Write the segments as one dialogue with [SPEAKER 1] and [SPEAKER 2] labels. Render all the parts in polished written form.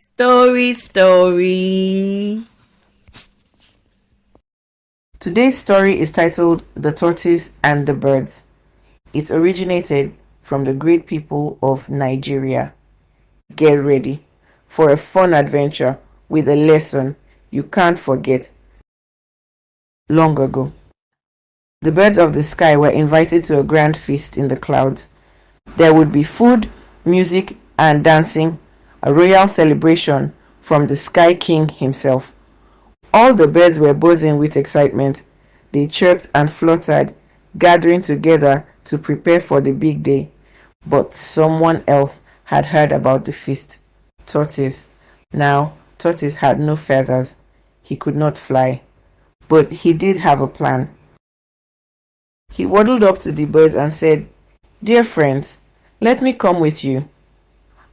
[SPEAKER 1] Story. Today's story is titled The Tortoise and the Birds. It originated from the great people of Nigeria. Get ready for a fun adventure with a lesson you can't forget. Long ago, the birds of the sky were invited to a grand feast in the clouds. There would be food, music, and dancing, a royal celebration from the Sky King himself. All the birds were buzzing with excitement. They chirped and fluttered, gathering together to prepare for the big day. But someone else had heard about the feast. Tortoise. Now, Tortoise had no feathers. He could not fly. But he did have a plan. He waddled up to the birds and said, "Dear friends, let me come with you.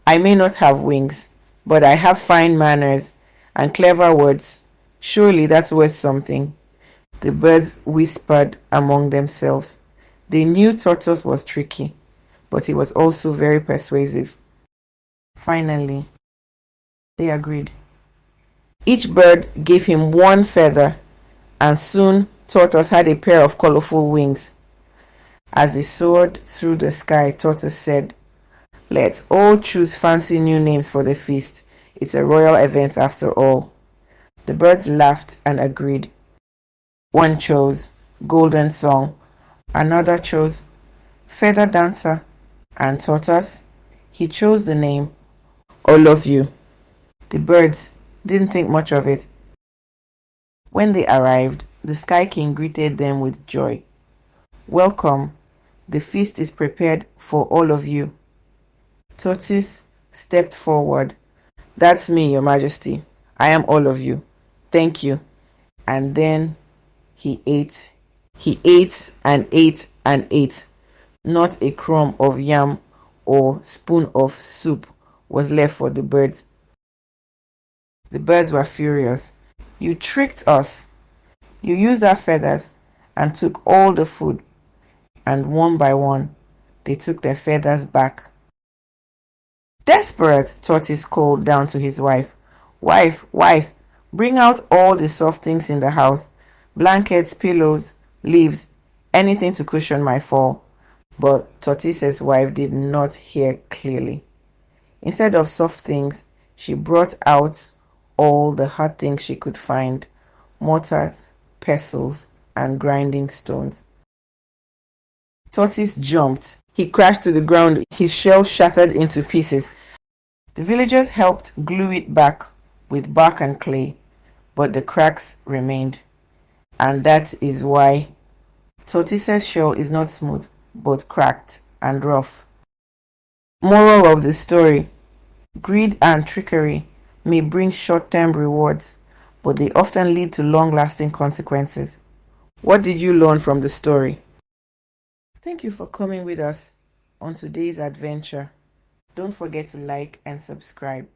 [SPEAKER 1] I may not have wings, but I have fine manners and clever words. Surely that's worth something." The birds whispered among themselves. They knew Tortoise was tricky, but he was also very persuasive. Finally, they agreed. Each bird gave him one feather, and soon Tortoise had a pair of colorful wings. As they soared through the sky, Tortoise said, "Let's all choose fancy new names for the feast. It's a royal event after all." The birds laughed and agreed. One chose Golden Song, another chose Feather Dancer, and Tortoise, he chose the name All of You. The birds didn't think much of it. When they arrived, the Sky King greeted them with joy. "Welcome. The feast is prepared for all of you." Tortoise stepped forward. "That's me, Your Majesty. I am all of you. Thank you." And then he ate. He ate and ate and ate. Not a crumb of yam or spoon of soup was left for the birds. The birds were furious. "You tricked us. You used our feathers and took all the food." And one by one, they took their feathers back. Desperate, Tortoise called down to his wife. Wife, bring out all the soft things in the house. Blankets, pillows, leaves, anything to cushion my fall." But Tortoise's wife did not hear clearly. Instead of soft things, she brought out all the hard things she could find: mortars, pestles, and grinding stones. Tortoise jumped. He crashed to the ground. His shell shattered into pieces. The villagers helped glue it back with bark and clay, but the cracks remained. And that is why Tortoise's shell is not smooth, but cracked and rough. Moral of the story: greed and trickery may bring short-term rewards, but they often lead to long-lasting consequences. What did you learn from the story? Thank you for coming with us on today's adventure. Don't forget to like and subscribe.